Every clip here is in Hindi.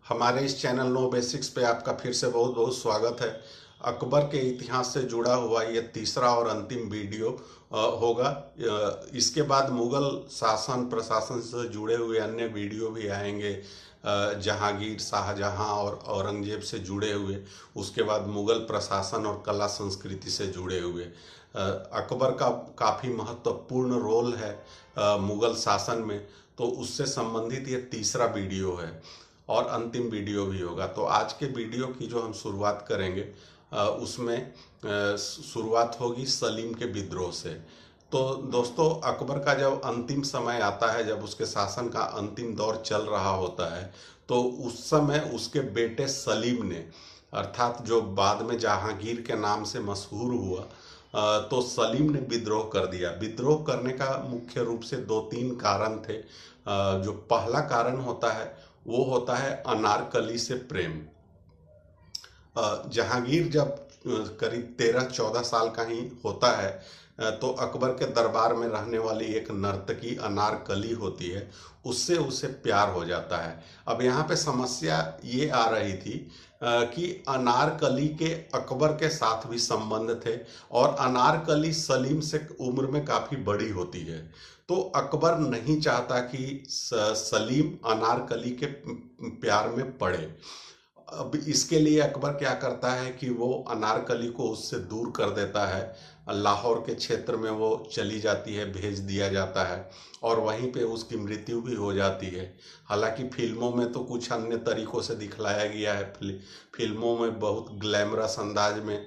हमारे इस चैनल नो बेसिक्स पे आपका फिर से बहुत बहुत स्वागत है। अकबर के इतिहास से जुड़ा हुआ ये तीसरा और अंतिम वीडियो होगा। इसके बाद मुगल शासन प्रशासन से जुड़े हुए अन्य वीडियो भी आएंगे। जहांगीर, शाहजहां और औरंगजेब से जुड़े हुए, उसके बाद मुगल प्रशासन और कला संस्कृति से जुड़े हुए। अकबर का काफ़ी महत्वपूर्ण रोल है मुगल शासन में, तो उससे संबंधित ये तीसरा वीडियो है और अंतिम वीडियो भी होगा। तो आज के वीडियो की जो हम शुरुआत करेंगे उसमें शुरुआत होगी सलीम के विद्रोह से। तो दोस्तों, अकबर का जब अंतिम समय आता है, जब उसके शासन का अंतिम दौर चल रहा होता है, तो उस समय उसके बेटे सलीम ने, अर्थात जो बाद में जहांगीर के नाम से मशहूर हुआ, तो सलीम ने विद्रोह कर दिया। विद्रोह करने का मुख्य रूप से दो तीन कारण थे। जो पहला कारण होता है वो होता है अनारकली से प्रेम। जहांगीर जब करीब 13-14 साल का ही होता है, तो अकबर के दरबार में रहने वाली एक नर्तकी अनारकली होती है, उससे उसे प्यार हो जाता है। अब यहाँ पे समस्या ये आ रही थी कि अनारकली के अकबर के साथ भी संबंध थे और अनारकली सलीम से उम्र में काफ़ी बड़ी होती है। तो अकबर नहीं चाहता कि सलीम अनारकली के प्यार में पड़े। अब इसके लिए अकबर क्या करता है कि वो अनारकली को उससे दूर कर देता है। लाहौर के क्षेत्र में वो चली जाती है, भेज दिया जाता है और वहीं पे उसकी मृत्यु भी हो जाती है। हालांकि फिल्मों में तो कुछ अन्य तरीकों से दिखलाया गया है। फिल्मों में बहुत ग्लैमरस अंदाज में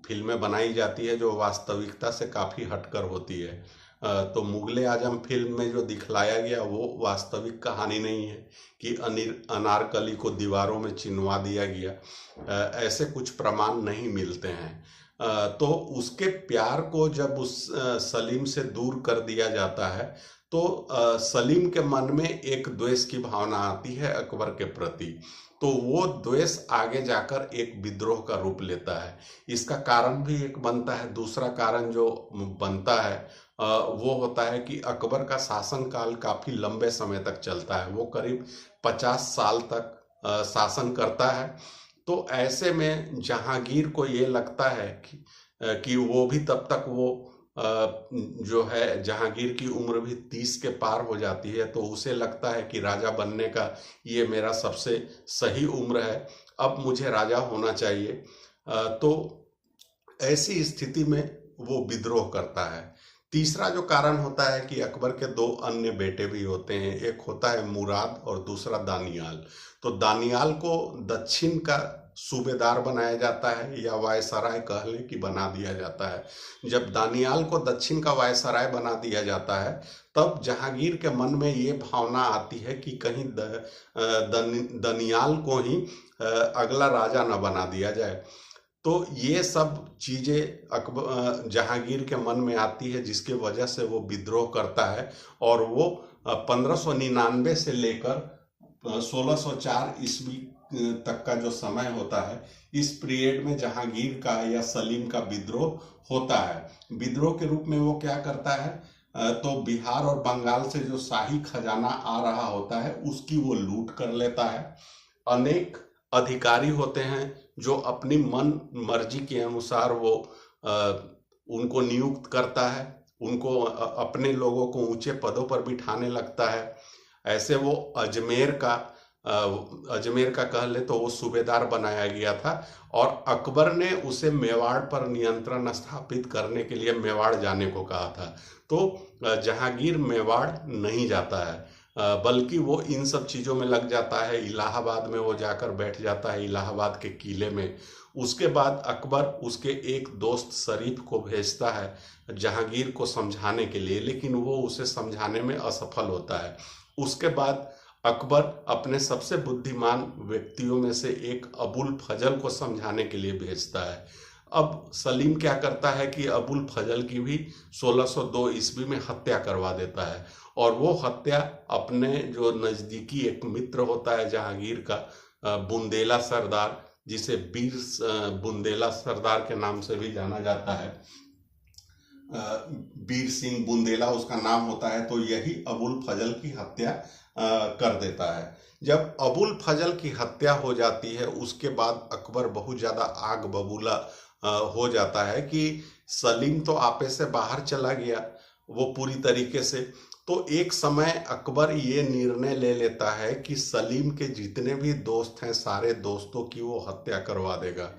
फिल्में बनाई जाती है जो वास्तविकता से काफ़ी हटकर होती है। तो मुगले आजम फिल्म में जो दिखलाया गया वो वास्तविक कहानी नहीं है कि अनारकली को दीवारों में चिनवा दिया गया। ऐसे कुछ प्रमाण नहीं मिलते हैं। तो उसके प्यार को जब उस सलीम से दूर कर दिया जाता है, तो सलीम के मन में एक द्वेष की भावना आती है अकबर के प्रति। तो वो द्वेष आगे जाकर एक विद्रोह का रूप लेता है। इसका कारण भी एक बनता है। दूसरा कारण जो बनता है वो होता है कि अकबर का शासनकाल काफ़ी लंबे समय तक चलता है। वो करीब 50 साल तक शासन करता है। तो ऐसे में जहांगीर को ये लगता है कि वो भी तब तक वो जो है, जहांगीर की उम्र भी 30 के पार हो जाती है, तो उसे लगता है कि राजा बनने का ये मेरा सबसे सही उम्र है, अब मुझे राजा होना चाहिए। तो ऐसी स्थिति में वो विद्रोह करता है। तीसरा जो कारण होता है कि अकबर के दो अन्य बेटे भी होते हैं। एक होता है मुराद और दूसरा दानियाल। तो दानियाल को दक्षिण का सूबेदार बनाया जाता है, या वायसराय कह लें कि बना दिया जाता है। जब दानियाल को दक्षिण का वायसराय बना दिया जाता है, तब जहांगीर के मन में ये भावना आती है कि कहीं दनियाल को ही अगला राजा न बना दिया जाए। तो ये सब चीज़ें अकबर जहांगीर के मन में आती है, जिसके वजह से वो विद्रोह करता है। और वो 1599 से लेकर 1604 ईस्वी तक का जो समय होता है, इस पीरियड में जहांगीर का या सलीम का विद्रोह होता है। विद्रोह के रूप में वो क्या करता है, तो बिहार और बंगाल से जो शाही खजाना आ रहा होता है उसकी वो लूट कर लेता है। अनेक अधिकारी होते हैं जो अपनी मन मर्जी के अनुसार वो उनको नियुक्त करता है, उनको अपने लोगों को ऊंचे पदों पर बिठाने लगता है। ऐसे वो अजमेर का कह ले तो वो सूबेदार बनाया गया था, और अकबर ने उसे मेवाड़ पर नियंत्रण स्थापित करने के लिए मेवाड़ जाने को कहा था। तो जहांगीर मेवाड़ नहीं जाता है, बल्कि वो इन सब चीज़ों में लग जाता है। इलाहाबाद में वो जाकर बैठ जाता है, इलाहाबाद के किले में। उसके बाद अकबर उसके एक दोस्त शरीफ को भेजता है जहांगीर को समझाने के लिए, लेकिन वो उसे समझाने में असफल होता है। उसके बाद अकबर अपने सबसे बुद्धिमान व्यक्तियों में से एक अबुल फजल को समझाने के लिए भेजता है। अब सलीम क्या करता है कि अबुल फजल की भी 1602 ईस्वी में हत्या करवा देता है, और वो हत्या अपने जो नज़दीकी एक मित्र होता है जहांगीर का, बुंदेला सरदार, जिसे वीर बुंदेला सरदार के नाम से भी जाना जाता है, बीर सिंह बुंदेला उसका नाम होता है, तो यही अबुल फजल की हत्या कर देता है। जब अबुल फजल की हत्या हो जाती है उसके बाद अकबर बहुत ज़्यादा आग बबूला हो जाता है कि सलीम तो आपे से बाहर चला गया वो पूरी तरीके से। तो एक समय अकबर ये निर्णय ले लेता है कि सलीम के जितने भी दोस्त हैं सारे दोस्तों की वो हत्या करवा देगा।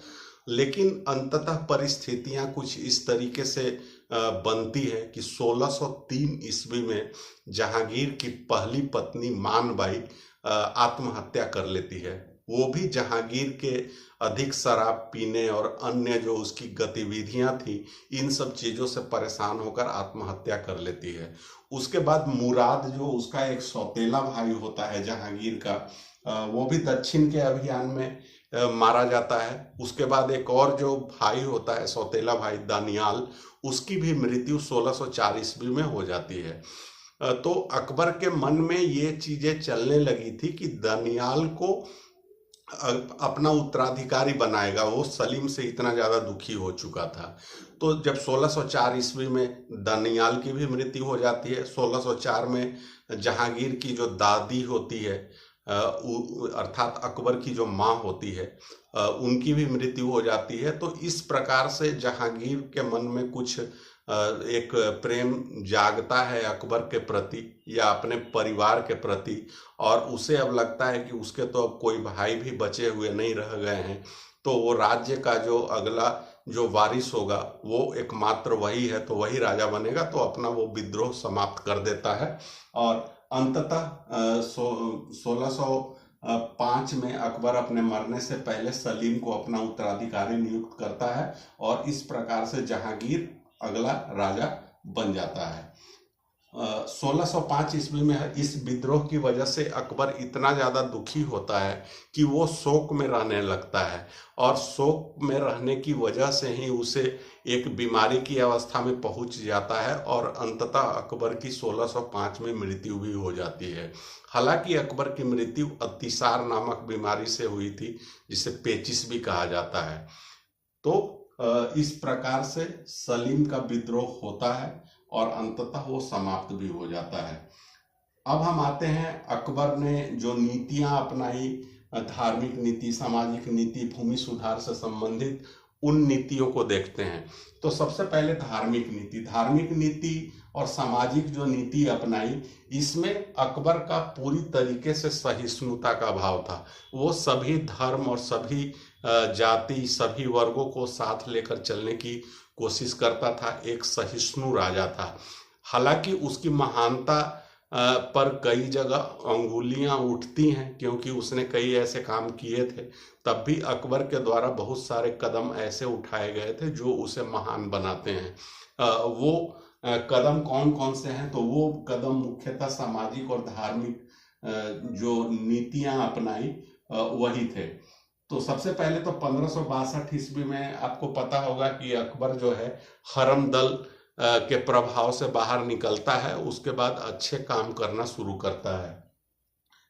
लेकिन अंततः परिस्थितियां कुछ इस तरीके से बनती है कि 1603 ईस्वी में जहांगीर की पहली पत्नी मानबाई आत्महत्या कर लेती है। वो भी जहांगीर के अधिक शराब पीने और अन्य जो उसकी गतिविधियां थी इन सब चीज़ों से परेशान होकर आत्महत्या कर लेती है। उसके बाद मुराद जो उसका एक सौतेला भाई होता है जहांगीर का, वो भी दक्षिण के अभियान में मारा जाता है। उसके बाद एक और जो भाई होता है सौतेला भाई दानियाल, उसकी भी मृत्यु 1604 ईस्वी में हो जाती है। तो अकबर के मन में ये चीजें चलने लगी थी कि दानियाल को अपना उत्तराधिकारी बनाएगा। वो सलीम से इतना ज़्यादा दुखी हो चुका था। तो जब 1604 ईस्वी में दानियाल की भी मृत्यु हो जाती है, 1604 में जहांगीर की जो दादी होती है अर्थात अकबर की जो माँ होती है उनकी भी मृत्यु हो जाती है। तो इस प्रकार से जहांगीर के मन में कुछ एक प्रेम जागता है अकबर के प्रति या अपने परिवार के प्रति, और उसे अब लगता है कि उसके तो अब कोई भाई भी बचे हुए नहीं रह गए हैं, तो वो राज्य का जो अगला जो वारिस होगा वो एकमात्र वही है, तो वही राजा बनेगा। तो अपना वो विद्रोह समाप्त कर देता है और अंततः 1605 में अकबर अपने मरने से पहले सलीम को अपना उत्तराधिकारी नियुक्त करता है और इस प्रकार से जहांगीर अगला राजा बन जाता है। 1605 ईस्वी में इस विद्रोह की वजह से अकबर इतना ज़्यादा दुखी होता है कि वो शोक में रहने लगता है, और शोक में रहने की वजह से ही उसे एक बीमारी की अवस्था में पहुंच जाता है और अंततः अकबर की 1605 में मृत्यु भी हो जाती है। हालांकि अकबर की मृत्यु अतिसार नामक बीमारी से हुई थी, जिसे पेचिश भी कहा जाता है। तो इस प्रकार से सलीम का विद्रोह होता है और अंततः वो समाप्त भी हो जाता है। अब हम आते हैं अकबर ने जो नीतियां अपनाई, धार्मिक नीति, सामाजिक नीति, भूमि सुधार से संबंधित उन नीतियों को देखते हैं। तो सबसे पहले धार्मिक नीति और सामाजिक जो नीति अपनाई, इसमें अकबर का पूरी तरीके से सहिष्णुता का भाव था। वो सभी धर्म और सभी जाति, सभी वर्गों को साथ लेकर चलने की कोशिश करता था। एक सहिष्णु राजा था। हालांकि उसकी महानता पर कई जगह अंगुलियां उठती हैं, क्योंकि उसने कई ऐसे काम किए थे। तब भी अकबर के द्वारा बहुत सारे कदम ऐसे उठाए गए थे जो उसे महान बनाते हैं। वो कदम कौन कौन से हैं? तो वो कदम मुख्यतः सामाजिक और धार्मिक जो नीतियां अपनाई वही थे। तो सबसे पहले तो 1562 ईस्वी में आपको पता होगा कि अकबर जो है हरम दल के प्रभाव से बाहर निकलता है। उसके बाद अच्छे काम करना शुरू करता है।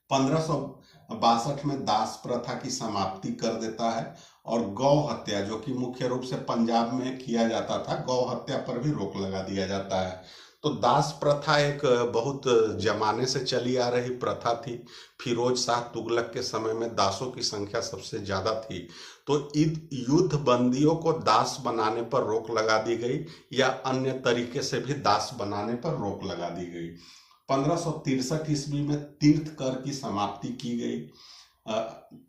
1562 में दास प्रथा की समाप्ति कर देता है और गौ हत्या, जो कि मुख्य रूप से पंजाब में किया जाता था, गौ हत्या पर भी रोक लगा दिया जाता है। तो दास प्रथा एक बहुत जमाने से चली आ रही प्रथा थी। फिरोज शाह तुगलक के समय में दासों की संख्या सबसे ज्यादा थी। तो युद्ध बंदियों को दास बनाने पर रोक लगा दी गई या अन्य तरीके से भी दास बनाने पर रोक लगा दी गई। 1563 ईस्वी में तीर्थ कर की समाप्ति की गई।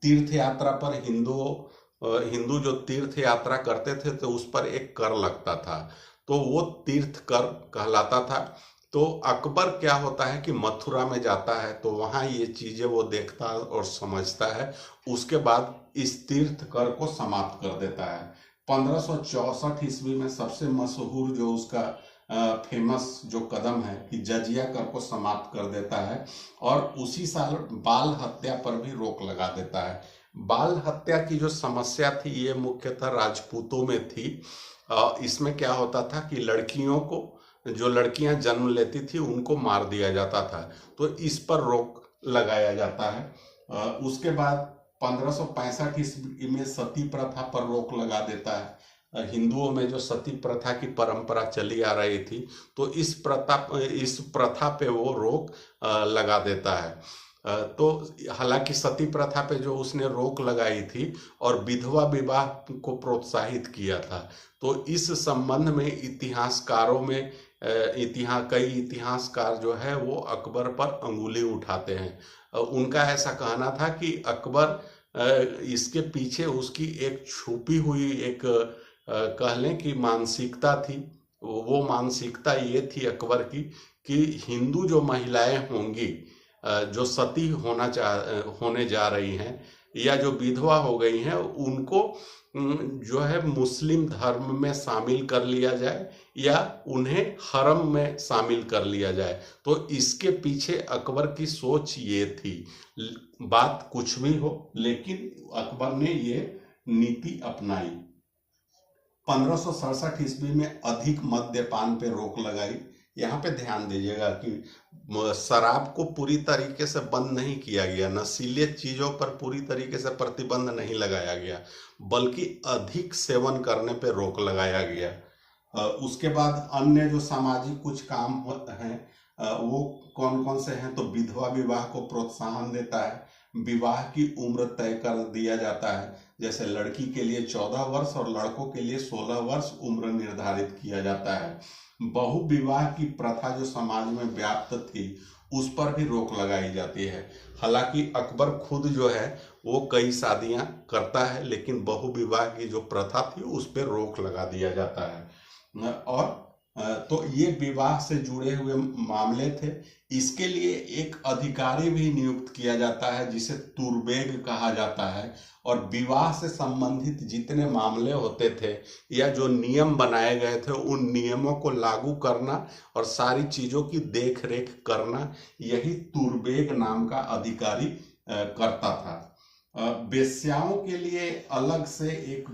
तीर्थ यात्रा पर हिंदू जो तीर्थ यात्रा करते थे तो उस पर एक कर लगता था, तो वो तीर्थ कर कहलाता था। तो अकबर क्या होता है कि मथुरा में जाता है तो वहाँ ये चीजें वो देखता और समझता है। उसके बाद इस तीर्थ कर को समाप्त कर देता है। 1564 ईस्वी में सबसे मशहूर जो उसका फेमस जो कदम है कि जजिया कर को समाप्त कर देता है और उसी साल बाल हत्या पर भी रोक लगा देता है। बाल हत्या की जो समस्या थी ये मुख्यतः राजपूतों में थी। इसमें क्या होता था कि लड़कियों को, जो लड़कियां जन्म लेती थी उनको मार दिया जाता था, तो इस पर रोक लगाया जाता है। उसके बाद 1565 ईस्वी में सती प्रथा पर रोक लगा देता है। हिंदुओं में जो सती प्रथा की परंपरा चली आ रही थी, तो इस प्रथा पे वो रोक लगा देता है। तो हालांकि सती प्रथा पे जो उसने रोक लगाई थी और विधवा विवाह को प्रोत्साहित किया था, तो इस संबंध में इतिहासकारों में कई इतिहासकार जो है वो अकबर पर अंगुली उठाते हैं। उनका ऐसा कहना था कि अकबर इसके पीछे उसकी एक छुपी हुई एक कह लें कि मानसिकता थी। वो मानसिकता ये थी अकबर की कि हिंदू जो महिलाएं होंगी, जो सती होने जा रही हैं या जो विधवा हो गई हैं, उनको जो है मुस्लिम धर्म में शामिल कर लिया जाए या उन्हें हरम में शामिल कर लिया जाए। तो इसके पीछे अकबर की सोच ये थी। बात कुछ भी हो, लेकिन अकबर ने ये नीति अपनाई। 1567 ईस्वी में अधिक मद्यपान पे रोक लगाई। यहाँ पे ध्यान दीजिएगा कि शराब को पूरी तरीके से बंद नहीं किया गया, नशीले चीजों पर पूरी तरीके से प्रतिबंध नहीं लगाया गया, बल्कि अधिक सेवन करने पे रोक लगाया गया। उसके बाद अन्य जो सामाजिक कुछ काम हैं वो कौन कौन से हैं, तो विधवा विवाह को प्रोत्साहन देता है, विवाह की उम्र तय कर दिया जाता है, जैसे लड़की के लिए 14 वर्ष और लड़कों के लिए 16 वर्ष उम्र निर्धारित किया जाता है। बहु विवाह की प्रथा जो समाज में व्याप्त थी उस पर भी रोक लगाई जाती है। हालांकि अकबर खुद जो है वो कई शादियां करता है, लेकिन बहु विवाह की जो प्रथा थी उस पर रोक लगा दिया जाता है। और तो ये विवाह से जुड़े हुए मामले थे। इसके लिए एक अधिकारी भी नियुक्त किया जाता है जिसे तुर्बेग कहा जाता है, और विवाह से संबंधित जितने मामले होते थे या जो नियम बनाए गए थे उन नियमों को लागू करना और सारी चीजों की देख रेख करना, यही तुर्बेग नाम का अधिकारी करता था। वेश्याओं के लिए अलग से एक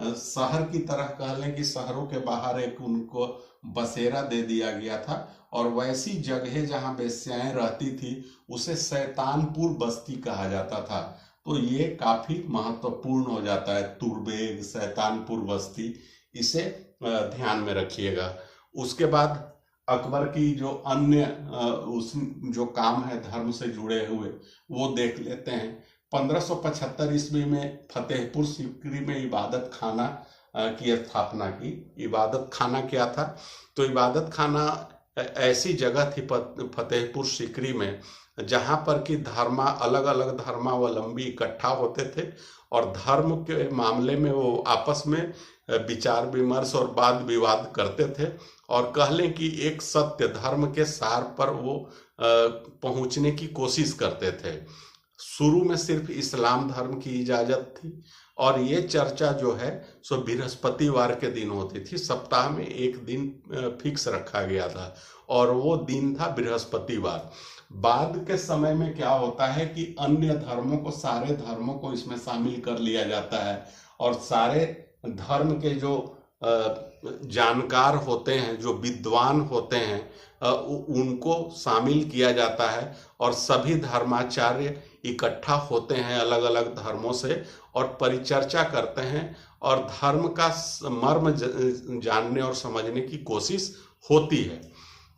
शहर की तरह कह लें कि शहरों के बाहर एक उनको बसेरा दे दिया गया था, और वैसी जगह जहां वेश्याएं रहती थी उसे शैतानपुर बस्ती कहा जाता था। तो ये काफी महत्वपूर्ण हो जाता है, तुर्बेग, शैतानपुर बस्ती, इसे ध्यान में रखिएगा। उसके बाद अकबर की जो अन्य उस जो काम है धर्म से जुड़े हुए वो देख लेते हैं। 1575 ईस्वी में फतेहपुर सीकरी में इबादत खाना की स्थापना की। इबादत खाना क्या था, तो इबादत खाना ऐसी जगह थी फतेहपुर सीकरी में जहां पर कि अलग अलग धर्मावलंबी इकट्ठा होते थे और धर्म के मामले में वो आपस में विचार विमर्श और वाद विवाद करते थे, और कह लें कि एक सत्य धर्म के सार पर वो पहुंचने की कोशिश करते थे। शुरू में सिर्फ इस्लाम धर्म की इजाजत थी, और ये चर्चा जो है सो बृहस्पतिवार के दिन होती थी। सप्ताह में एक दिन फिक्स रखा गया था और वो दिन था बृहस्पतिवार। बाद के समय में क्या होता है कि अन्य धर्मों को, सारे धर्मों को इसमें शामिल कर लिया जाता है, और सारे धर्म के जो जानकार होते हैं, जो विद्वान होते हैं, उनको शामिल किया जाता है, और सभी धर्माचार्य इकट्ठा होते हैं अलग अलग धर्मों से और परिचर्चा करते हैं, और धर्म का मर्म जानने और समझने की कोशिश होती है।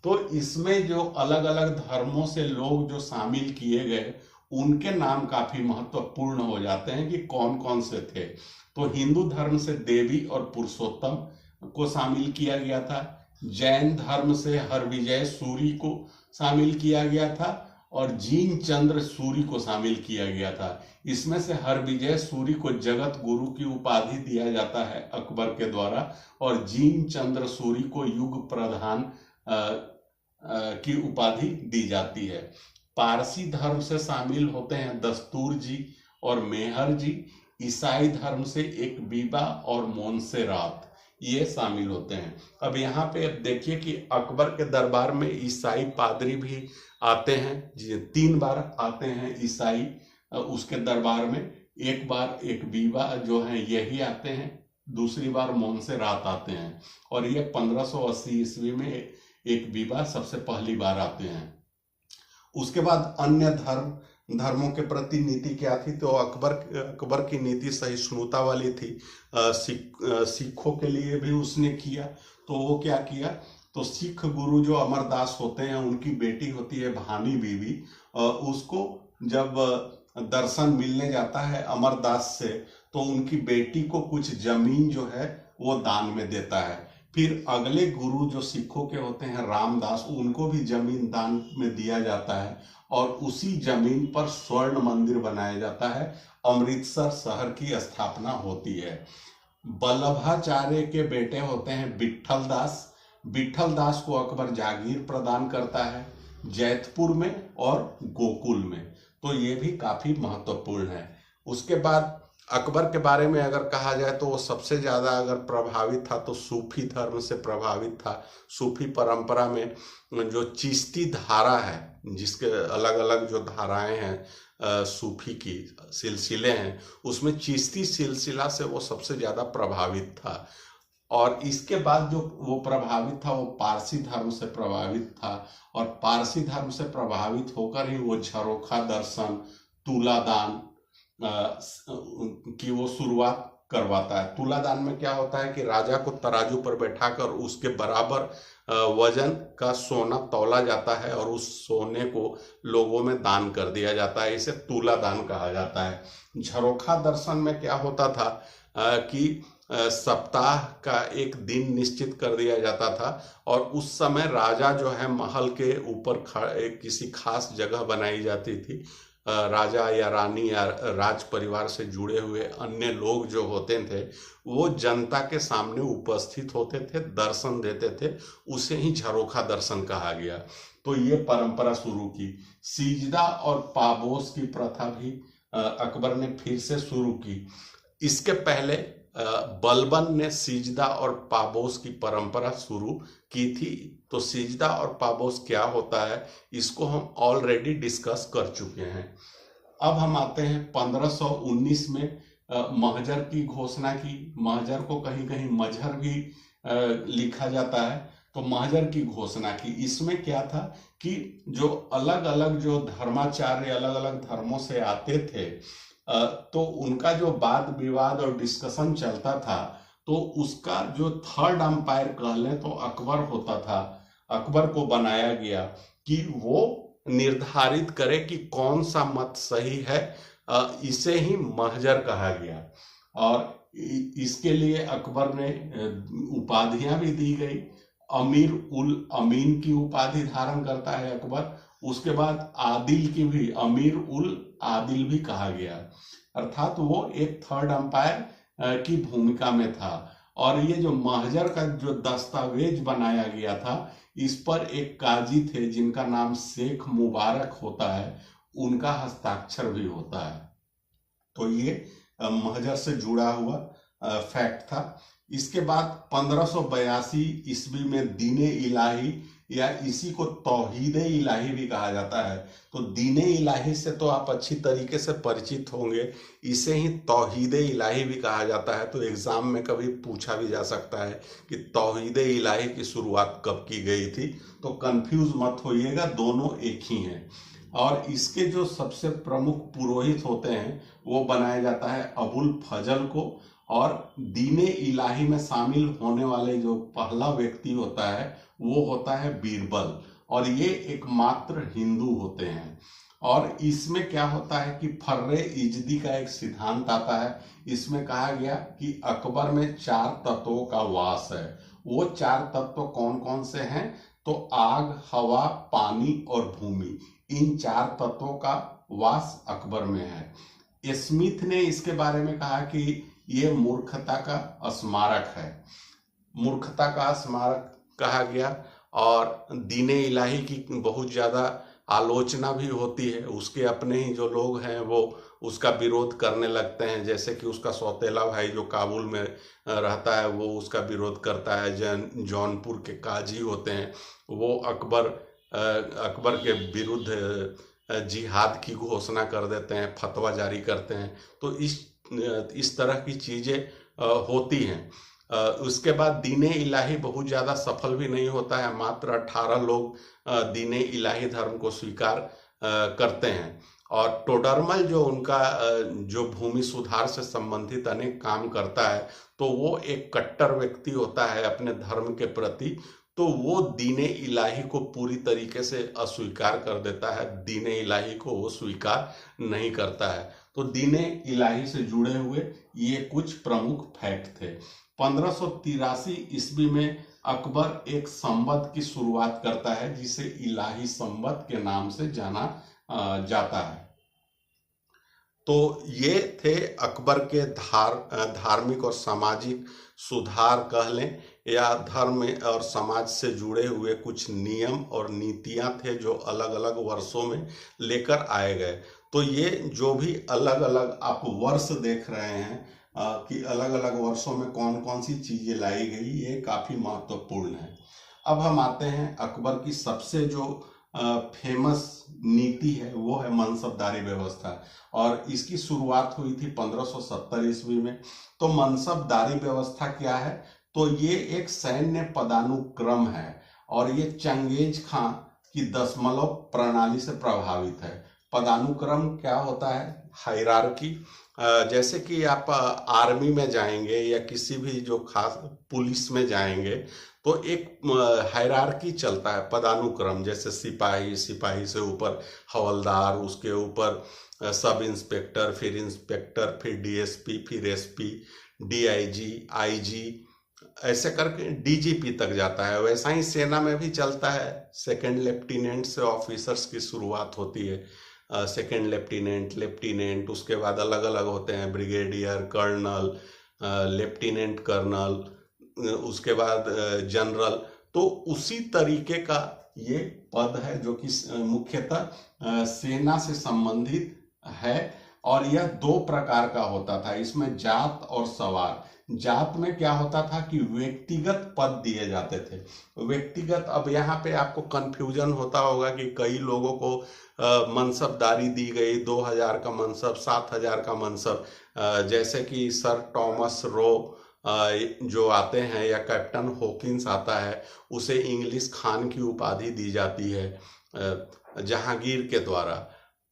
तो इसमें जो अलग अलग धर्मों से लोग जो शामिल किए गए उनके नाम काफी महत्वपूर्ण हो जाते हैं कि कौन कौन से थे। तो हिंदू धर्म से देवी और पुरुषोत्तम को शामिल किया गया था, जैन धर्म से हरविजय सूरी को शामिल किया गया था, और जीन चंद्र सूरी को शामिल किया गया था। इसमें से हरविजय सूरी को जगत गुरु की उपाधि दिया जाता है अकबर के द्वारा, और जीन चंद्र सूरी को युग प्रधान की उपाधि दी जाती है। पारसी धर्म से शामिल होते हैं दस्तूर जी और मेहर जी। ईसाई धर्म से एक बीबा और मोनसेरात, ये शामिल होते हैं। अब यहाँ पे देखिए कि अकबर के दरबार में ईसाई पादरी भी आते हैं, 3 बार आते हैं ईसाई उसके दरबार में। एक बार एक बीबा जो है यही आते हैं, दूसरी बार मोनसेरात आते हैं, और ये 1580 ईस्वी में एक बीबा सबसे पहली बार आते हैं। उसके बाद अन्य धर्म धर्मों के प्रति नीति क्या थी, तो अकबर की नीति सहिष्णुता वाली थी। सिखों के लिए भी उसने किया। तो वो क्या किया, तो सिख गुरु जो अमरदास होते हैं, उनकी बेटी होती है भानी बीवी, उसको जब दर्शन मिलने जाता है अमरदास से, तो उनकी बेटी को कुछ जमीन जो है वो दान में देता है। फिर अगले गुरु जो सिखों के होते हैं रामदास, उनको भी जमीन दान में दिया जाता है और उसी जमीन पर स्वर्ण मंदिर बनाया जाता है। अमृतसर शहर की स्थापना होती है। वल्लभाचार्य के बेटे होते हैं विट्ठल दास। विट्ठल दास को अकबर जागीर प्रदान करता है जैतपुर में और गोकुल में। तो ये भी काफी महत्वपूर्ण है। उसके बाद अकबर के बारे में अगर कहा जाए तो वो सबसे ज्यादा अगर प्रभावित था तो सूफी धर्म से प्रभावित था। सूफी परंपरा में जो चिश्ती धारा है, जिसके अलग अलग जो धाराएं हैं सूफी की सिलसिले हैं, उसमें चिश्ती सिलसिला से वो सबसे ज्यादा प्रभावित था। और इसके बाद जो वो प्रभावित था वो पारसी धर्म से प्रभावित था, और पारसी धर्म से प्रभावित होकर ही वो झरोखा दर्शन, तुलादान की वो शुरुआत करवाता है। तुलादान में क्या होता है कि राजा को तराजू पर बैठाकर उसके बराबर वजन का सोना तौला जाता है और उस सोने को लोगों में दान कर दिया जाता है। इसे तुलादान कहा जाता है। झरोखा दर्शन में क्या होता था कि सप्ताह का एक दिन निश्चित कर दिया जाता था और उस समय राजा जो है महल के ऊपर किसी खास जगह बनाई जाती थी। राजा या रानी या राज परिवार से जुड़े हुए अन्य लोग जो होते थे वो जनता के सामने उपस्थित होते थे, दर्शन देते थे। उसे ही झरोखा दर्शन कहा गया। तो ये परंपरा शुरू की। सिजदा और पाबोस की प्रथा भी अकबर ने फिर से शुरू की। इसके पहले बलबन ने सिजदा और पाबोस की परंपरा शुरू की थी। तो सिजदा और पाबोस क्या होता है, इसको हम ऑलरेडी डिस्कस कर चुके हैं। अब हम आते हैं 1519 में महजर की घोषणा की। महजर को कहीं कहीं मजहर भी लिखा जाता है। तो महजर की घोषणा की। इसमें क्या था कि जो अलग अलग जो धर्माचार्य अलग अलग धर्मों से आते थे, तो उनका जो वाद विवाद और डिस्कशन चलता था, तो उसका जो थर्ड अंपायर कह लें तो अकबर होता था। अकबर को बनाया गया कि वो निर्धारित करे कि कौन सा मत सही है। इसे ही महजर कहा गया। और इसके लिए अकबर ने उपाधियां भी दी गई। अमीर उल अमीन की उपाधि धारण करता है अकबर। उसके बाद आदिल की भी अमीर उल आदिल भी कहा गया। अर्थात वो एक थर्ड अंपायर की भूमिका में था। और ये जो महजर का जो दस्तावेज बनाया गया था, इस पर एक काजी थे जिनका नाम शेख मुबारक होता है, उनका हस्ताक्षर भी होता है। तो ये महजर से जुड़ा हुआ फैक्ट था। इसके बाद 1582 ईस्वी में दीने इलाही या इसी को तौहीदे इलाही भी कहा जाता है। तो दीने इलाही से तो आप अच्छी तरीके से परिचित होंगे, इसे ही तौहीदे इलाही भी कहा जाता है। तो एग्जाम में कभी पूछा भी जा सकता है कि तौहीदे इलाही की शुरुआत कब की गई थी। तो कंफ्यूज मत होइएगा, दोनों एक ही हैं। और इसके जो सबसे प्रमुख पुरोहित होते हैं वो बनाया जाता है अबुल फजल को। और दीने इलाही में शामिल होने वाले जो पहला व्यक्ति होता है वो होता है बीरबल। और ये एकमात्र हिंदू होते हैं। और इसमें क्या होता है कि फर्रे इजदी का एक सिद्धांत आता है। इसमें कहा गया कि अकबर में 4 तत्वों का वास है। वो 4 तत्व कौन कौन से हैं, तो आग, हवा, पानी और भूमि, इन 4 तत्वों का वास अकबर में है। स्मिथ ने इसके बारे में कहा कि ये मूर्खता का स्मारक है। मूर्खता का स्मारक कहा गया। और दीने इलाही की बहुत ज्यादा आलोचना भी होती है। उसके अपने ही जो लोग हैं वो उसका विरोध करने लगते हैं। जैसे कि उसका सौतेला भाई जो काबुल में रहता है वो उसका विरोध करता है। जौनपुर के काजी होते हैं वो अकबर के विरुद्ध जिहाद की घोषणा कर देते हैं, फतवा जारी करते हैं। तो इस तरह की चीजें होती हैं। उसके बाद दीने इलाही बहुत ज्यादा सफल भी नहीं होता है। मात्र 18 लोग दीने इलाही धर्म को स्वीकार करते हैं। और टोडरमल जो उनका जो भूमि सुधार से संबंधित अनेक काम करता है, तो वो एक कट्टर व्यक्ति होता है अपने धर्म के प्रति। तो वो दीने इलाही को पूरी तरीके से अस्वीकार कर देता है, दीने इलाही को वो स्वीकार नहीं करता है। तो दीने इलाही से जुड़े हुए ये कुछ प्रमुख फैक्ट थे। 1583 ईस्वी में अकबर एक संवत की शुरुआत करता है जिसे इलाही संवत के नाम से जाना जाता है। तो ये थे अकबर के धार्मिक और सामाजिक सुधार कह लें, या धर्म और समाज से जुड़े हुए कुछ नियम और नीतियां थे जो अलग अलग वर्षों में लेकर आए गए। तो ये जो भी अलग अलग आप वर्ष देख रहे हैं कि अलग अलग वर्षों में कौन कौन सी चीजें लाई गई, ये काफी महत्वपूर्ण है। अब हम आते हैं अकबर की सबसे जो फेमस नीति है वो है मनसबदारी व्यवस्था, और इसकी शुरुआत हुई थी 1570 ईस्वी में। तो मनसबदारी व्यवस्था क्या है? तो ये एक सैन्य पदानुक्रम है और ये चंगेज खां की दशमलव प्रणाली से प्रभावित है। पदानुक्रम क्या होता है? हायरार्की। जैसे कि आप आर्मी में जाएंगे या किसी भी जो खास पुलिस में जाएंगे तो एक हायरार्की चलता है, पदानुक्रम। जैसे सिपाही, सिपाही से ऊपर हवलदार, उसके ऊपर सब इंस्पेक्टर, फिर इंस्पेक्टर, फिर डीएसपी, फिर एसपी, डीआईजी, आईजी, ऐसे करके डीजीपी तक जाता है। वैसा ही सेना में भी चलता है। सेकंड लेफ्टिनेंट से ऑफिसर्स की शुरुआत होती है, सेकंड लेफ्टिनेंट, लेफ्टिनेंट, उसके बाद अलग अलग होते हैं, ब्रिगेडियर, कर्नल, लेफ्टिनेंट कर्नल, उसके बाद जनरल। तो उसी तरीके का ये पद है जो कि मुख्यतः सेना से संबंधित है, और यह दो प्रकार का होता था। इसमें जात और सवार। जात में क्या होता था कि व्यक्तिगत पद दिए जाते थे। व्यक्तिगत, अब यहाँ पे आपको कंफ्यूजन होता होगा कि कई लोगों को मनसबदारी दी गई, 2000 का मनसब, 7000 का मनसब। जैसे कि सर टॉमस रो जो आते हैं, या कैप्टन हॉकिंस आता है, उसे इंग्लिश खान की उपाधि दी जाती है जहांगीर के द्वारा।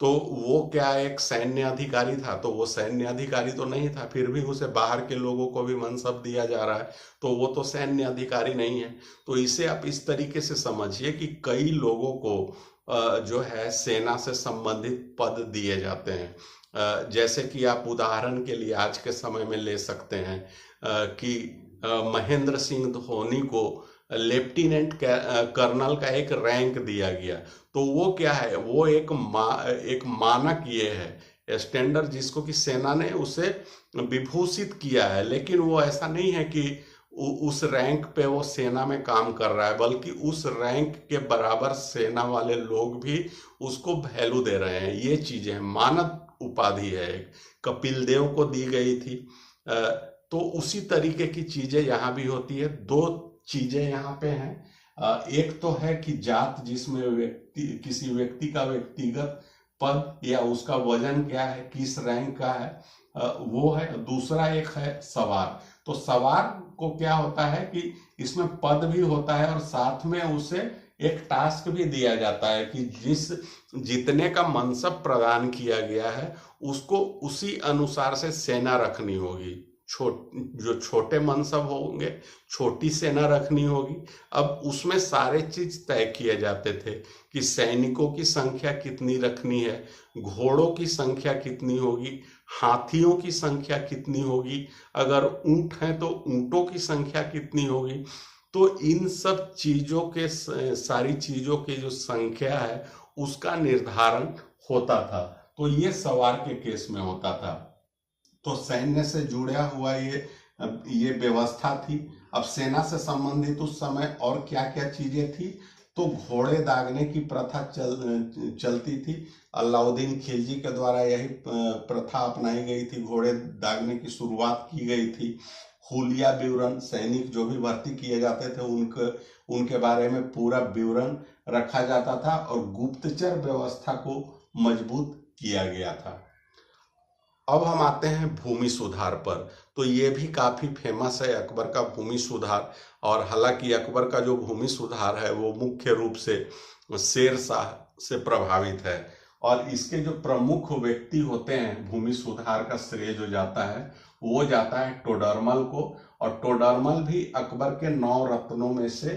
तो वो क्या एक सैन्य अधिकारी था? तो वो सैन्य अधिकारी तो नहीं था, फिर भी उसे बाहर के लोगों को भी मनसब दिया जा रहा है, तो वो तो सैन्य अधिकारी नहीं है। तो इसे आप इस तरीके से समझिए कि कई लोगों को जो है सेना से संबंधित पद दिए जाते हैं। जैसे कि आप उदाहरण के लिए आज के समय में ले सकते हैं कि महेंद्र सिंह धोनी को लेफ्टिनेंट कर्नल का एक रैंक दिया गया। तो वो क्या है? वो एक मानक ये है, स्टैंडर्ड, जिसको कि सेना ने उसे विभूषित किया है। लेकिन वो ऐसा नहीं है कि उस रैंक पे वो सेना में काम कर रहा है, बल्कि उस रैंक के बराबर सेना वाले लोग भी उसको वैल्यू दे रहे हैं। ये चीजें हैं, मानद उपाधि है, कपिल देव को दी गई थी। तो उसी तरीके की चीजें यहाँ भी होती है। दो चीजें यहाँ पे हैं। एक तो है कि जात, जिसमें किसी व्यक्ति का व्यक्तिगत पद या उसका वजन क्या है, किस रैंक का है, वो है। दूसरा एक है सवार। तो सवार को क्या होता है कि इसमें पद भी होता है और साथ में उसे एक टास्क भी दिया जाता है कि जितने का मनसब प्रदान किया गया है उसको उसी अनुसार से सेना रखनी होगी। जो छोटे मनसब होंगे, छोटी सेना रखनी होगी। अब उसमें सारे चीज तय किए जाते थे कि सैनिकों की संख्या कितनी रखनी है, घोड़ों की संख्या कितनी होगी, हाथियों की संख्या कितनी होगी, अगर ऊंट हैं तो ऊंटों की संख्या कितनी होगी। तो इन सब चीजों के, सारी चीजों की जो संख्या है उसका निर्धारण होता था। तो ये सवार के केस में होता था। तो सैन्य से जुड़ा हुआ ये व्यवस्था थी। अब सेना से संबंधित उस समय और क्या क्या चीजें थी? तो घोड़े दागने की प्रथा चलती थी। अलाउद्दीन खिलजी के द्वारा यही प्रथा अपनाई गई थी, घोड़े दागने की शुरुआत की गई थी। हुलिया विवरण, सैनिक जो भी भर्ती किए जाते थे उनके बारे में पूरा विवरण रखा जाता था, और गुप्तचर व्यवस्था को मजबूत किया गया था। अब हम आते हैं भूमि सुधार पर। तो ये भी काफी फेमस है अकबर का भूमि सुधार। और हालांकि अकबर का जो भूमि सुधार है वो मुख्य रूप से शेर शाह से प्रभावित है। और इसके जो प्रमुख व्यक्ति होते हैं, भूमि सुधार का श्रेय जो जाता है वो जाता है टोडरमल को। और टोडरमल भी अकबर के 9 रत्नों में से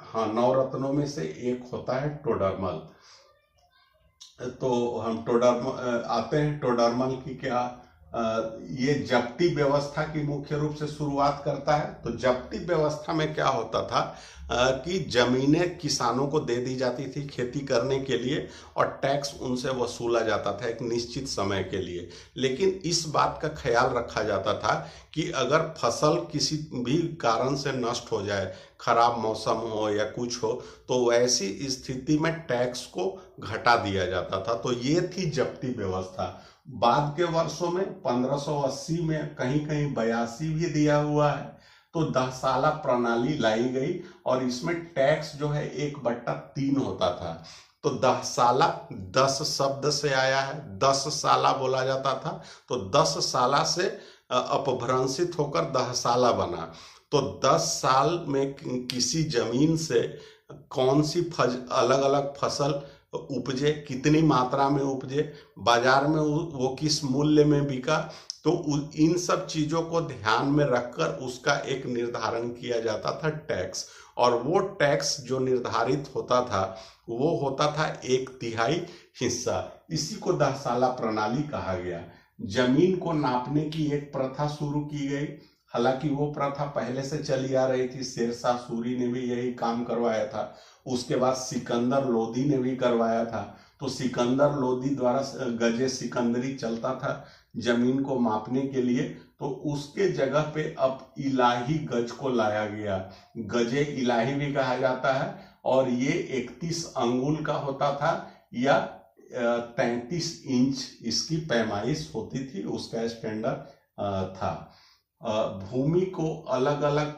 हाँ 9 रत्नों में से एक होता है टोडरमल। तो हम टोडरमल आते हैं। टोडरमल की क्या ये जब्ती व्यवस्था की मुख्य रूप से शुरुआत करता है। तो जब्ती व्यवस्था में क्या होता था कि जमीनें किसानों को दे दी जाती थी खेती करने के लिए और टैक्स उनसे वसूला जाता था एक निश्चित समय के लिए। लेकिन इस बात का ख्याल रखा जाता था कि अगर फसल किसी भी कारण से नष्ट हो जाए, खराब मौसम हो या कुछ हो, तो वैसी स्थिति में टैक्स को घटा दिया जाता था। तो ये थी जब्ती व्यवस्था। बाद के वर्षों में 1580 में कहीं कहीं 82 भी दिया हुआ है। तो 10 साला प्रणाली लाई गई और इसमें टैक्स जो है 1/3 होता था। तो 10 साला 10 शब्द से आया है, 10 साला बोला जाता था। तो 10 साला से अपभ्रंशित होकर 10 साला बना। तो 10 साल में किसी जमीन से कौन सी अलग अलग फसल उपजे, कितनी मात्रा में उपजे, बाजार में वो किस मूल्य में बिका, तो इन सब चीजों को ध्यान में रखकर उसका एक निर्धारण किया जाता था टैक्स। और वो टैक्स जो निर्धारित होता था वो होता था 1/3 हिस्सा। इसी को 10 साला प्रणाली कहा गया। जमीन को नापने की एक प्रथा शुरू की गई। हालांकि वो प्रथा पहले से चली आ रही थी, शेरशाह सूरी ने भी यही काम करवाया था। उसके बाद सिकंदर लोदी ने भी करवाया था। तो सिकंदर लोदी द्वारा गजे सिकंदरी चलता था जमीन को मापने के लिए। तो उसके जगह पे अब इलाही गज को लाया गया। गजे इलाही भी कहा जाता है और ये 31 अंगुल का होता था या 33 इंच इसकी पैमाइश होती थी, उसका स्टैंडर्ड था। भूमि को अलग अलग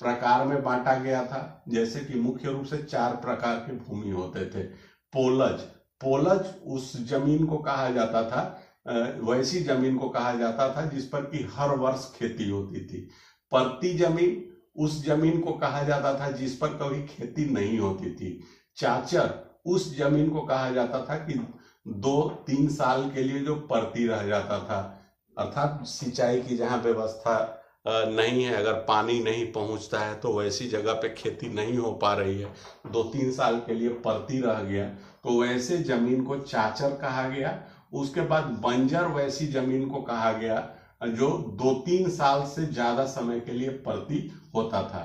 प्रकार में बांटा गया था। जैसे कि मुख्य रूप से 4 प्रकार के भूमि होते थे। पोलज उस जमीन को कहा जाता था, वैसी जमीन को कहा जाता था जिस पर कि हर वर्ष खेती होती थी। परती जमीन उस जमीन को कहा जाता था जिस पर कभी खेती नहीं होती थी। चाचर उस जमीन को कहा जाता था कि 2-3 साल के लिए जो परती रह जाता था, अर्थात सिंचाई की जहाँ व्यवस्था नहीं है, अगर पानी नहीं पहुंचता है तो वैसी जगह पे खेती नहीं हो पा रही है, 2-3 साल के लिए परती रह गया, तो वैसे जमीन को चाचर कहा गया। उसके बाद बंजर वैसी जमीन को कहा गया जो 2-3 साल से ज्यादा समय के लिए परती होता था।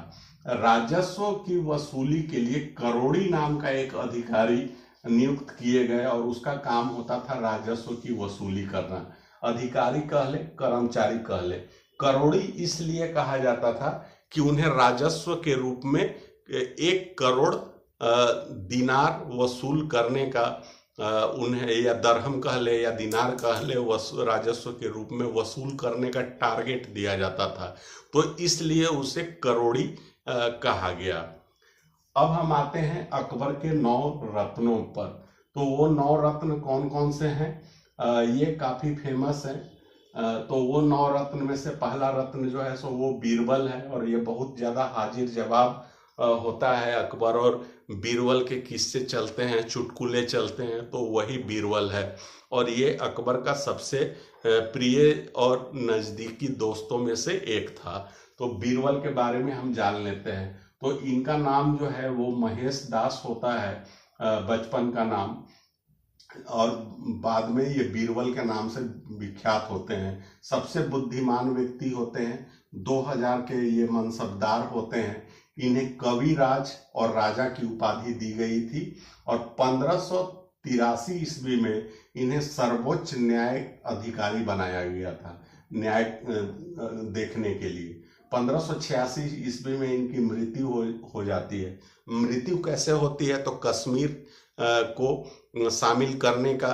राजस्व की वसूली के लिए करोड़ी नाम का एक अधिकारी नियुक्त किए गए और उसका काम होता था राजस्व की वसूली करना। अधिकारी कह ले, कर्मचारी कह ले। करोड़ी इसलिए कहा जाता था कि उन्हें राजस्व के रूप में 1 करोड़ दिनार वसूल करने का उन्हें, या दरहम कह ले या दिनार कह ले, राजस्व के रूप में वसूल करने का टारगेट दिया जाता था। तो इसलिए उसे करोड़ी कहा गया। अब हम आते हैं अकबर के 9 रत्नों पर। तो वो 9 रत्न कौन कौन से हैं? ये काफी फेमस है। तो वो 9 रत्न में से पहला रत्न जो है सो वो बीरबल है। और ये बहुत ज्यादा हाजिर जवाब होता है। अकबर और बीरबल के किस्से चलते हैं, चुटकुले चलते हैं, तो वही बीरबल है। और ये अकबर का सबसे प्रिय और नजदीकी दोस्तों में से एक था। तो बीरबल के बारे में हम जान लेते हैं। तो इनका नाम जो है वो महेश दास होता है, बचपन का नाम, और बाद में ये बीरबल के नाम से विख्यात होते हैं। सबसे बुद्धिमान व्यक्ति होते हैं। 2000 के ये मनसबदार होते हैं। इन्हें कविराज और राजा की उपाधि दी गई थी। और 1583 ईस्वी में इन्हें सर्वोच्च न्याय अधिकारी बनाया गया था, न्याय देखने के लिए। 1586 ईस्वी में इनकी मृत्यु हो जाती है। मृत्यु कैसे होती है? तो कश्मीर को शामिल करने का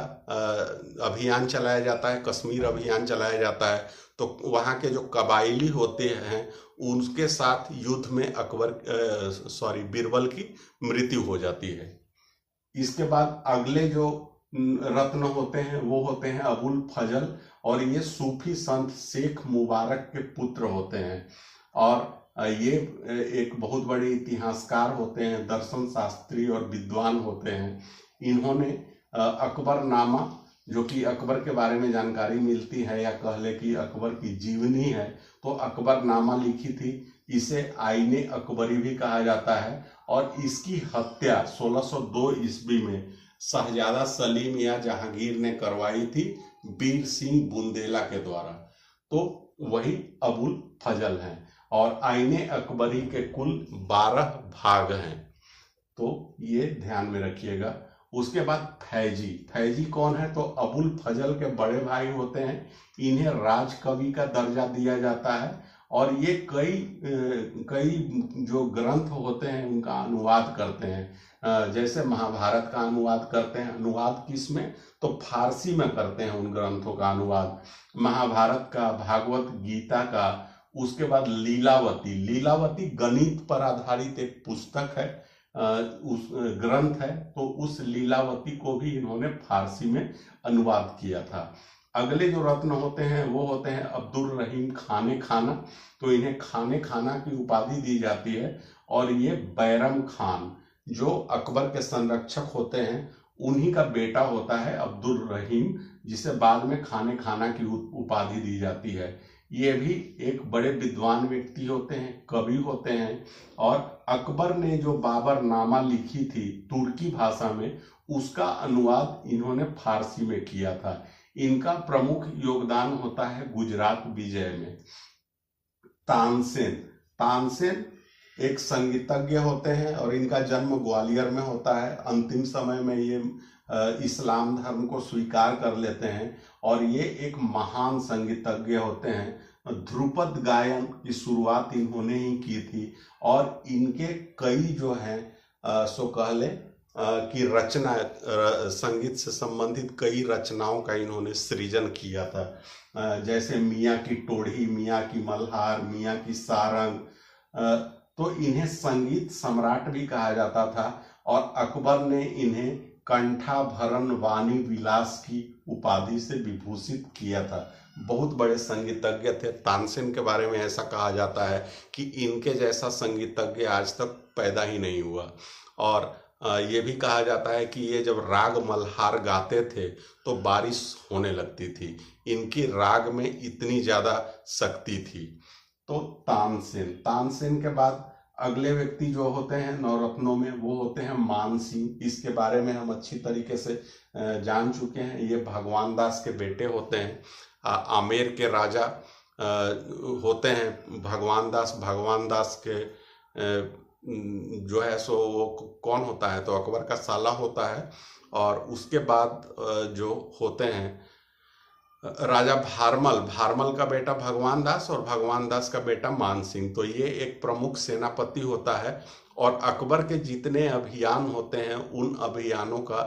अभियान चलाया जाता है, कश्मीर अभियान चलाया जाता है। तो वहाँ के जो कबायली होते हैं उनके साथ युद्ध में बीरबल की मृत्यु हो जाती है। इसके बाद अगले जो रत्न होते हैं वो होते हैं अबुल फजल, और ये सूफी संत शेख मुबारक के पुत्र होते हैं। और ये एक बहुत बड़े इतिहासकार होते हैं, दर्शन शास्त्री और विद्वान होते हैं। इन्होंने अकबरनामा, जो कि अकबर के बारे में जानकारी मिलती है, या कह ले कि अकबर की जीवनी है, तो अकबरनामा लिखी थी। इसे आईने अकबरी भी कहा जाता है। और इसकी हत्या 1602 ईस्वी में शहजादा सलीम या जहांगीर ने करवाई थी वीर सिंह बुंदेला के द्वारा। तो वही अबुल फजल हैं। और आईने अकबरी के कुल 12 भाग हैं, तो ये ध्यान में रखिएगा। उसके बाद फैजी, फैजी कौन है? तो अबुल फजल के बड़े भाई होते हैं। इन्हें राजकवि का दर्जा दिया जाता है। और ये कई जो ग्रंथ होते हैं उनका अनुवाद करते हैं। जैसे महाभारत का अनुवाद करते हैं। अनुवाद किस में? तो फारसी में करते हैं उन ग्रंथों का अनुवाद। महाभारत का, भागवत गीता का। उसके बाद लीलावती, लीलावती गणित पर आधारित एक पुस्तक है, उस ग्रंथ है। तो उस लीलावती को भी इन्होंने फारसी में अनुवाद किया था। अगले जो रत्न होते हैं वो होते हैं अब्दुल रहीम खाने खाना। तो इन्हें खाने खाना की उपाधि दी जाती है। और ये बैरम खान, जो अकबर के संरक्षक होते हैं, उन्हीं का बेटा होता है अब्दुल रहीम, जिसे बाद में खाने खाना की उपाधि दी जाती है। ये भी एक बड़े विद्वान व्यक्ति होते हैं, कवि होते हैं। और अकबर ने जो बाबरनामा लिखी थी तुर्की भाषा में, उसका अनुवाद इन्होंने फारसी में किया था। इनका प्रमुख योगदान होता है गुजरात विजय में। तानसेन, तानसेन एक संगीतज्ञ होते हैं और इनका जन्म ग्वालियर में होता है। अंतिम समय में ये इस्लाम धर्म को स्वीकार कर लेते हैं और ये एक महान संगीतज्ञ होते हैं। ध्रुपद गायन की शुरुआत इन्होंने ही की थी। और इनके कई जो हैं सो कह ले कि रचना, संगीत से संबंधित कई रचनाओं का इन्होंने सृजन किया था। जैसे मियाँ की टोढ़ी, मियाँ की मल्हार, मियाँ की सारंग। तो इन्हें संगीत सम्राट भी कहा जाता था। और अकबर ने इन्हें कंठाभरण वाणी विलास की उपाधि से विभूषित किया था। बहुत बड़े संगीतज्ञ थे। तानसेन के बारे में ऐसा कहा जाता है कि इनके जैसा संगीतज्ञ आज तक पैदा ही नहीं हुआ। और ये भी कहा जाता है कि ये जब राग मल्हार गाते थे तो बारिश होने लगती थी। इनकी राग में इतनी ज़्यादा शक्ति थी। तो तानसेन, तानसेन के बाद अगले व्यक्ति जो होते हैं नवरत्नों में, वो होते हैं मानसिंह। इसके बारे में हम अच्छी तरीके से जान चुके हैं। ये भगवान दास के बेटे होते हैं। आमेर के राजा होते हैं भगवान दास। भगवान दास के जो है सो वो कौन होता है? तो अकबर का साला होता है। और उसके बाद जो होते हैं राजा भारमल, भारमल का बेटा भगवान दास और भगवान दास का बेटा मानसिंह। तो ये एक प्रमुख सेनापति होता है। और अकबर के जितने अभियान होते हैं उन अभियानों का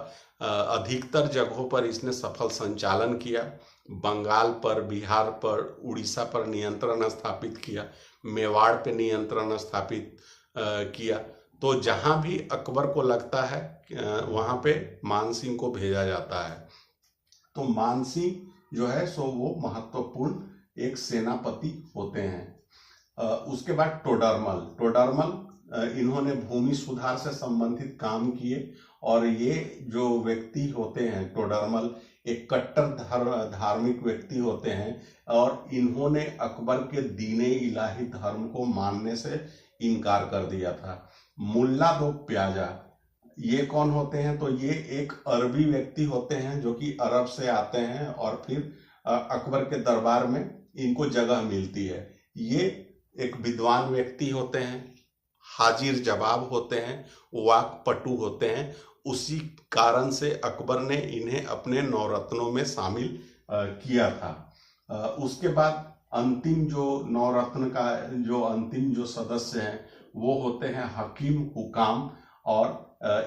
अधिकतर जगहों पर इसने सफल संचालन किया। बंगाल पर, बिहार पर, उड़ीसा पर नियंत्रण स्थापित किया, मेवाड़ पे नियंत्रण स्थापित किया। तो जहां भी अकबर को लगता है वहां पे मानसिंह को भेजा जाता है। तो मानसिंह जो है सो वो महत्वपूर्ण एक सेनापति होते हैं। उसके बाद टोडरमल, टोडरमल इन्होंने भूमि सुधार से संबंधित काम किए। और ये जो व्यक्ति होते हैं टोडरमल, एक कट्टर धार्मिक व्यक्ति होते हैं। और इन्होंने अकबर के दीने इलाही धर्म को मानने से इनकार कर दिया था। मुल्ला दो प्याजा, ये कौन होते हैं? तो ये एक अरबी व्यक्ति होते हैं जो कि अरब से आते हैं और फिर अकबर के दरबार में इनको जगह मिलती है। ये एक विद्वान व्यक्ति होते हैं, हाजिर जवाब होते हैं, वाक्पटु होते हैं। उसी कारण से अकबर ने इन्हें अपने नवरत्नों में शामिल किया था। उसके बाद अंतिम जो नवरत्न का जो अंतिम जो सदस्य हैं वो होते हैं हकीम हुकाम। और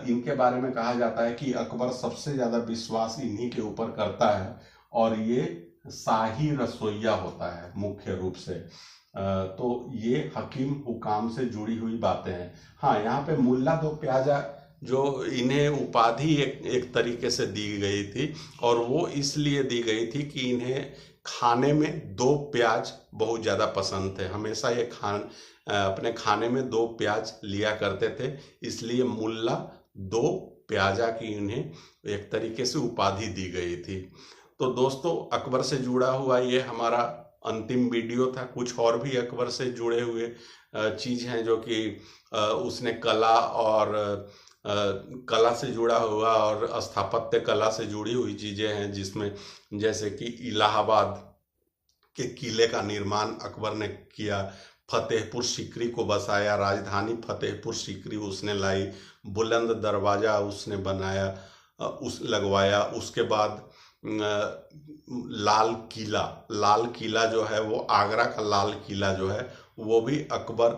इनके बारे में कहा जाता है कि अकबर सबसे ज्यादा विश्वास इन्हीं के ऊपर करता है। और ये शाही रसोइया होता है मुख्य रूप से। तो ये हकीम हुकाम से जुड़ी हुई बातें हैं। हाँ, यहाँ पे मुल्ला दो प्याजा जो इन्हें उपाधि एक तरीके से दी गई थी। और वो इसलिए दी गई थी कि इन्हें खाने में 2 प्याज बहुत ज़्यादा पसंद थे। हमेशा ये अपने खाने में 2 प्याज लिया करते थे, इसलिए मुल्ला 2 प्याजा की इन्हें एक तरीके से उपाधि दी गई थी। तो दोस्तों, अकबर से जुड़ा हुआ ये हमारा अंतिम वीडियो था। कुछ और भी अकबर से जुड़े हुए चीज़ हैं जो कि उसने कला से जुड़ा हुआ और स्थापत्य कला से जुड़ी हुई चीज़ें हैं, जिसमें जैसे कि इलाहाबाद के किले का निर्माण अकबर ने किया, फतेहपुर सीकरी को बसाया, राजधानी फतेहपुर सीकरी उसने लाई, बुलंद दरवाज़ा उसने बनाया, लगवाया। उसके बाद लाल किला जो है, वो आगरा का लाल किला जो है वो भी अकबर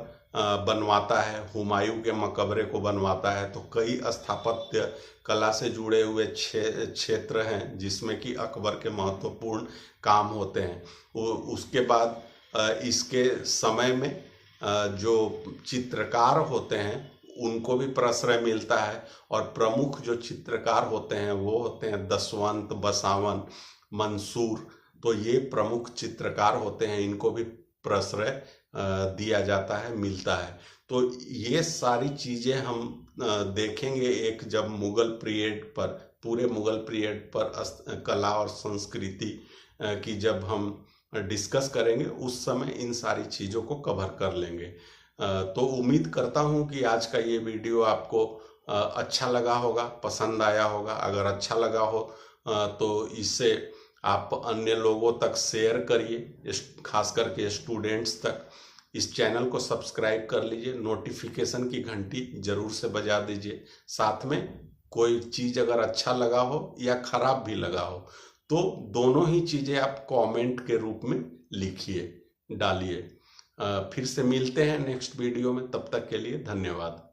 बनवाता है, हुमायूं के मकबरे को बनवाता है। तो कई स्थापत्य कला से जुड़े हुए क्षेत्र हैं जिसमें कि अकबर के महत्वपूर्ण काम होते हैं। उसके बाद इसके समय में जो चित्रकार होते हैं उनको भी प्रश्रय मिलता है, और प्रमुख जो चित्रकार होते हैं वो होते हैं दसवंत, बसावन, मंसूर। तो ये प्रमुख चित्रकार होते हैं, इनको भी प्रश्रय दिया जाता है, मिलता है। तो ये सारी चीज़ें हम देखेंगे एक जब मुगल पीरियड पर, पूरे मुगल पीरियड पर कला और संस्कृति की जब हम डिस्कस करेंगे, उस समय इन सारी चीज़ों को कवर कर लेंगे। तो उम्मीद करता हूँ कि आज का ये वीडियो आपको अच्छा लगा होगा, पसंद आया होगा। अगर अच्छा लगा हो तो इससे आप अन्य लोगों तक शेयर करिए, खास करके स्टूडेंट्स तक। इस चैनल को सब्सक्राइब कर लीजिए, नोटिफिकेशन की घंटी जरूर से बजा दीजिए। साथ में कोई चीज़ अगर अच्छा लगा हो या खराब भी लगा हो तो दोनों ही चीज़ें आप कमेंट के रूप में लिखिए, डालिए। फिर से मिलते हैं नेक्स्ट वीडियो में, तब तक के लिए धन्यवाद।